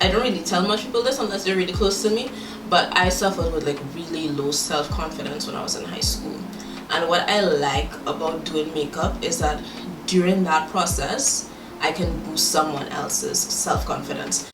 I don't really tell much people this unless they're really close to me, but I suffered with like really low self-confidence when I was in high school. And what I like about doing makeup is that during that process I can boost someone else's self-confidence.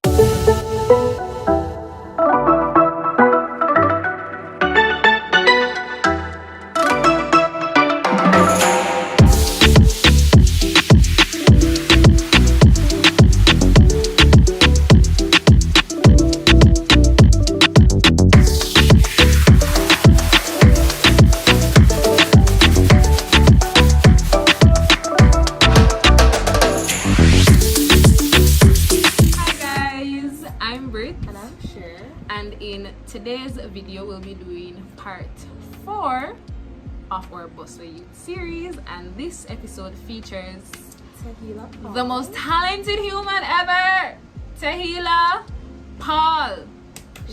Today's video will be doing part 4 of our Busway Youth series, and this episode features TeHilla Paul, the most talented human ever, TeHilla Paul.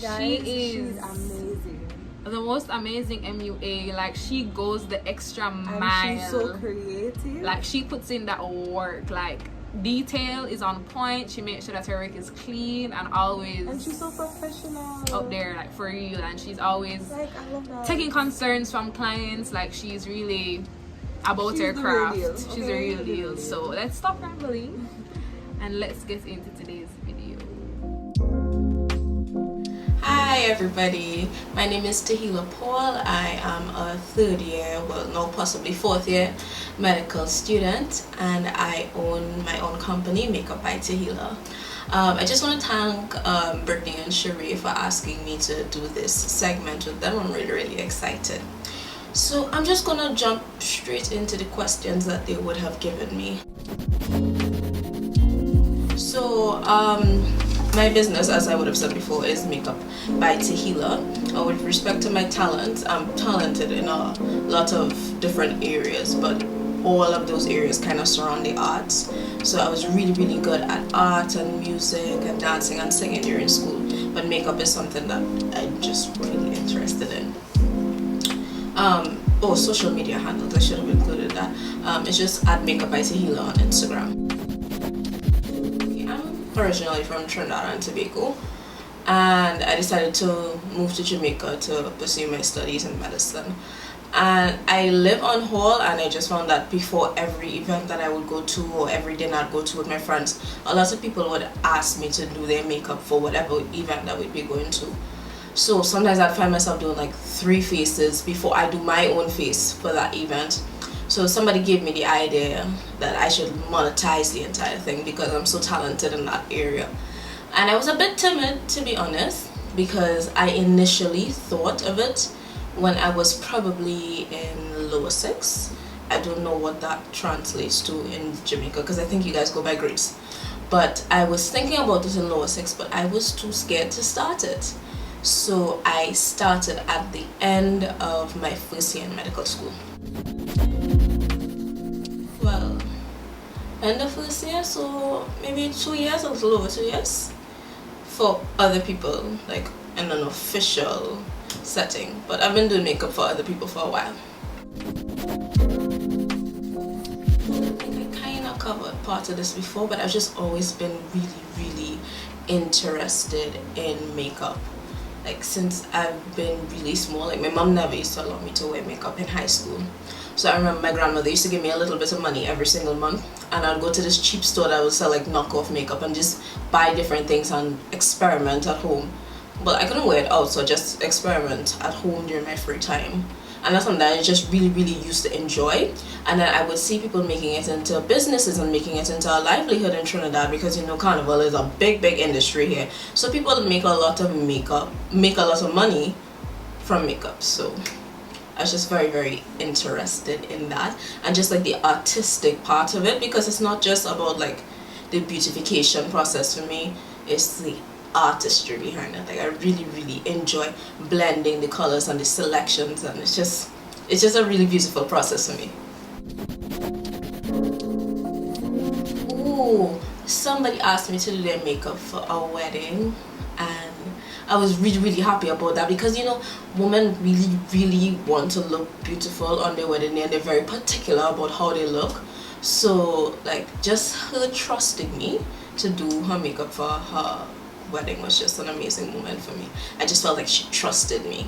Guys, she's amazing, the most amazing MUA. Like, she goes the extra mile, and she's so creative. Like, she puts in that work. Like, detail is on point. She makes sure that her work is clean and always, and she's so professional out there, like, for real. And she's always like, I love that, taking concerns from clients. Like, she's really about her craft. She's a real deal. So let's stop rambling and let's get into today's video. Hi everybody, my name is TeHilla Paul. I am a third year, well no, possibly fourth year medical student, and I own my own company, Makeup by TeHilla. I just want to thank Brittany and Cherie for asking me to do this segment with them. I'm really excited. So I'm just gonna jump straight into the questions that they would have given me. So my business, as I would have said before, is Makeup by TeHilla. With respect to my talents, I'm talented in a lot of different areas, but all of those areas kind of surround the arts. So I was really good at art and music and dancing and singing during school, but makeup is something that I'm just really interested in. Social media handles, I should have included that. It's just at Makeup by TeHilla on Instagram. Originally from Trinidad and Tobago, and I decided to move to Jamaica to pursue my studies in medicine. And I live on Hall, and I just found that before every event that I would go to or every dinner I'd go to with my friends, a lot of people would ask me to do their makeup for whatever event that we'd be going to. So sometimes I'd find myself doing like 3 faces before I do my own face for that event. So somebody gave me the idea that I should monetize the entire thing because I'm so talented in that area. And I was a bit timid, to be honest, because I initially thought of it when I was probably in lower 6. I don't know what that translates to in Jamaica because I think you guys go by grades. But I was thinking about it in lower 6, but I was too scared to start it. So I started at the end of my first year in medical school. Well, end of first year, so maybe 2 years, a little over 2 years for other people, like in an official setting. But I've been doing makeup for other people for a while. I think I kind of covered part of this before, but I've just always been really interested in makeup. Like, since I've been really small, like my mom never used to allow me to wear makeup in high school. So I remember my grandmother used to give me a little bit of money every single month, and I'd go to this cheap store that would sell like knockoff makeup and just buy different things and experiment at home. But I couldn't wear it out, so I just experiment at home during my free time. And that's something that I just really used to enjoy. And then I would see people making it into businesses and making it into a livelihood in Trinidad, because you know carnival is a big industry here. So people make a lot of makeup, make a lot of money from makeup. So I was just very interested in that, and just like the artistic part of it, because it's not just about like the beautification process for me, it's the artistry behind it. Like I really enjoy blending the colors and the selections, and it's just a really beautiful process for me. Ooh, somebody asked me to do their makeup for a wedding, and I was really happy about that, because you know women really want to look beautiful on their wedding day, and they're very particular about how they look. So like just her trusting me to do her makeup for her wedding was just an amazing moment for me. I just felt like she trusted me.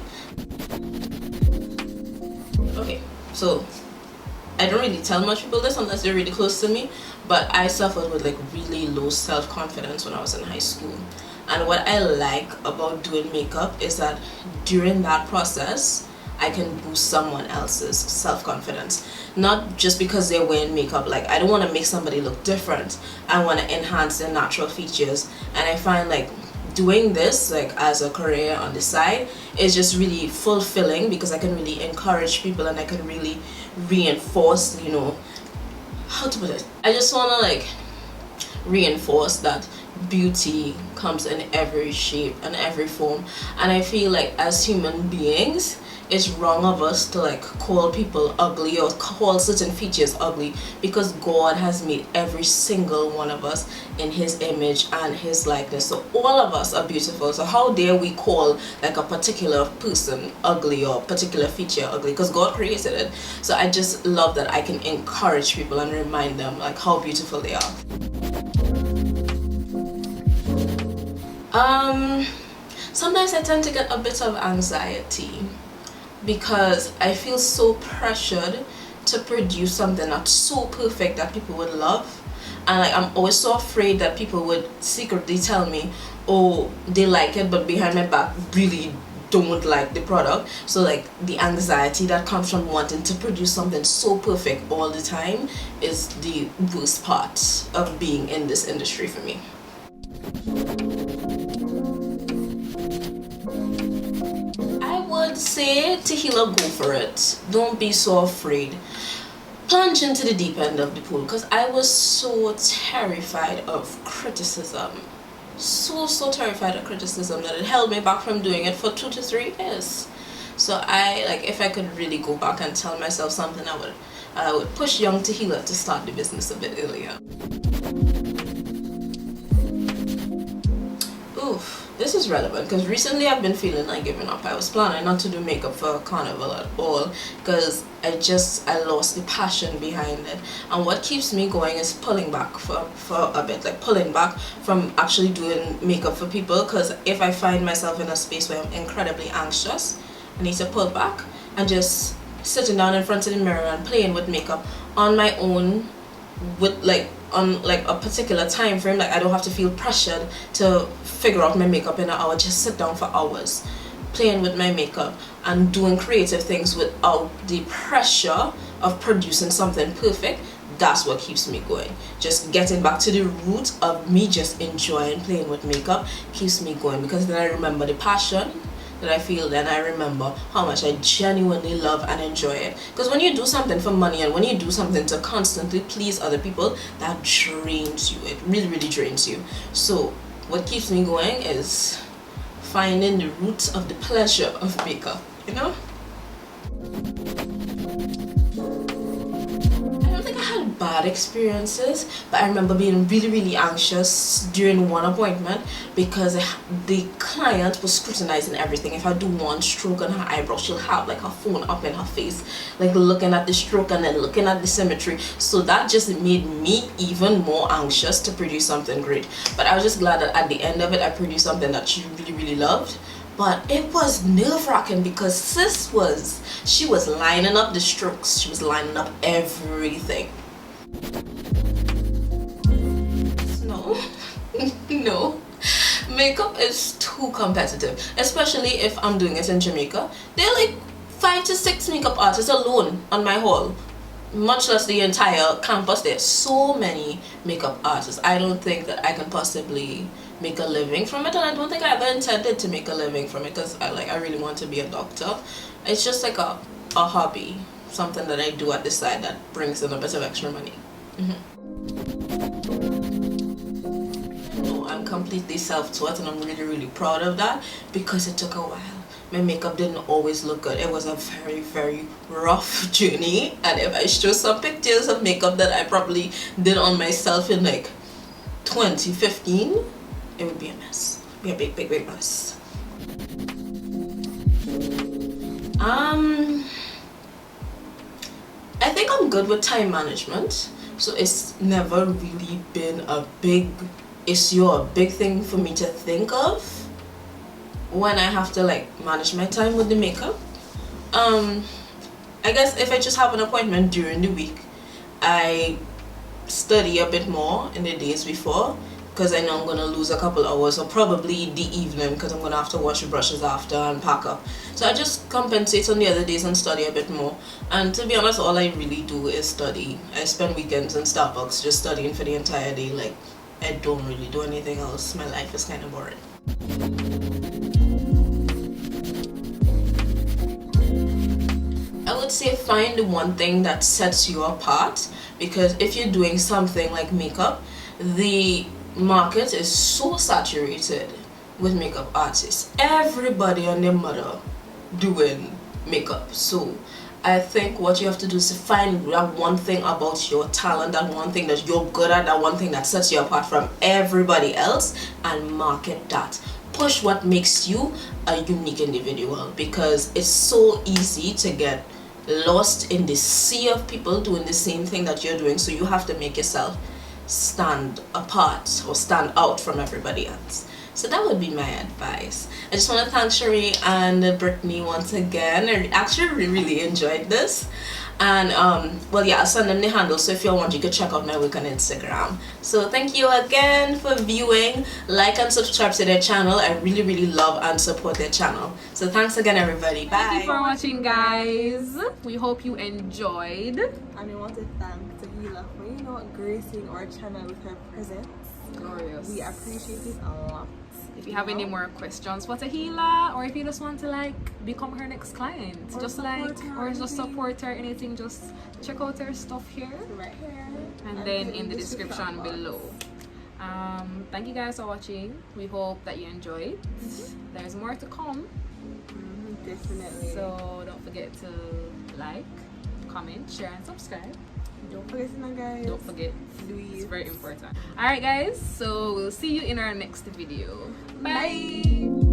Okay, so I don't really tell much people this unless they're really close to me, but I suffered with like really low self-confidence when I was in high school. And what I like about doing makeup is that during that process, I can boost someone else's self-confidence. Not just because they're wearing makeup. Like, I don't want to make somebody look different. I want to enhance their natural features. And I find like doing this like as a career on the side is just really fulfilling, because I can really encourage people and I can really reinforce, you know, how to put it, I just want to like reinforce that beauty comes in every shape and every form. And I feel like as human beings, it's wrong of us to like call people ugly or call certain features ugly, because God has made every single one of us in his image and his likeness. So all of us are beautiful. So how dare we call like a particular person ugly or particular feature ugly, because God created it. So I just love that I can encourage people and remind them like how beautiful they are. Sometimes I tend to get a bit of anxiety because I feel so pressured to produce something that's so perfect that people would love. And like, I'm always so afraid that people would secretly tell me, oh, they like it, but behind my back really don't like the product. So like the anxiety that comes from wanting to produce something so perfect all the time is the worst part of being in this industry for me. Say TeHilla, go for it. Don't be so afraid. Plunge into the deep end of the pool, because I was so terrified of criticism. So terrified of criticism that it held me back from doing it for 2 to 3 years. So I like, if I could really go back and tell myself something, I would push young TeHilla to start the business a bit earlier. Oof. This is relevant because recently I've been feeling like giving up. I was planning not to do makeup for carnival at all because I lost the passion behind it. And what keeps me going is pulling back for a bit, like pulling back from actually doing makeup for people. Because if I find myself in a space where I'm incredibly anxious, I need to pull back and just sitting down in front of the mirror and playing with makeup on my own, with like on like a particular time frame. Like, I don't have to feel pressured to figure out my makeup in an hour. Just sit down for hours playing with my makeup and doing creative things without the pressure of producing something perfect. That's what keeps me going. Just getting back to the root of me just enjoying playing with makeup keeps me going, because then I remember the passion that I feel, then I remember how much I genuinely love and enjoy it. Because when you do something for money and when you do something to constantly please other people, that drains you. It really drains you. So what keeps me going is finding the roots of the pleasure of makeup, you know? I don't think I had bad experiences, but I remember being really anxious during one appointment because the client was scrutinizing everything. If I do one stroke on her eyebrow, she'll have like her phone up in her face, like looking at the stroke and then looking at the symmetry. So that just made me even more anxious to produce something great. But I was just glad that at the end of it, I produced something that she really loved. But it was nerve-wracking because she was lining up the strokes. She was lining up everything. No. Makeup is too competitive, especially if I'm doing it in Jamaica. There are like 5 to 6 makeup artists alone on my hall, much less the entire campus. There's so many makeup artists. I don't think that I can possibly make a living from it, and I don't think I ever intended to make a living from it, because I really want to be a doctor. It's just like a hobby, something that I do at the side that brings in a bit of extra money. No, I'm completely self-taught, and I'm really proud of that, because it took a while. My makeup didn't always look good. It was a very rough journey, and if I show some pictures of makeup that I probably did on myself in like 2015, it would be a mess. Be a big mess. I think I'm good with time management, so it's never really been a big is a big thing for me to think of when I have to like manage my time with the makeup. I guess if I just have an appointment during the week, I study a bit more in the days before, because I know I'm gonna lose a couple hours, or probably the evening, because I'm gonna have to wash the brushes after and pack up. So I just compensate on the other days and study a bit more. And to be honest, all I really do is study. I spend weekends in Starbucks just studying for the entire day. Like, I don't really do anything else. My life is kind of boring. I would say find the one thing that sets you apart, because if you're doing something like makeup, the market is so saturated with makeup artists. Everybody and their mother doing makeup. So I think what you have to do is to find that one thing about your talent, that one thing that you're good at, that one thing that sets you apart from everybody else, and market that. Push what makes you a unique individual, because it's so easy to get lost in the sea of people doing the same thing that you're doing. So you have to make yourself stand apart or stand out from everybody else. So that would be my advice. I just want to thank Cherie and Brittany once again. I actually really enjoyed this. And well, yeah, I'll send them the handle, so if you want, you could check out my work on Instagram. So thank you again for viewing. Like and subscribe to their channel. I really love and support their channel. So thanks again, everybody. Bye. Thank you for watching, guys. We hope you enjoyed. And we want to thank TeHilla for, you know, gracing our channel with her presence. Glorious. We appreciate it a lot. If you have any more questions for TeHilla, or if you just want to like become her next client, Or just support like, her or or just anything. support her, anything, just check out her stuff here, Right here. and then in the description below. Thank you guys for watching. We hope that you enjoyed. There's more to come, Definitely. so don't forget to like, comment, share, and subscribe. Don't forget, guys. Don't forget, Louise. it's very important. All right, guys, so we'll see you in our next video. Bye. Bye.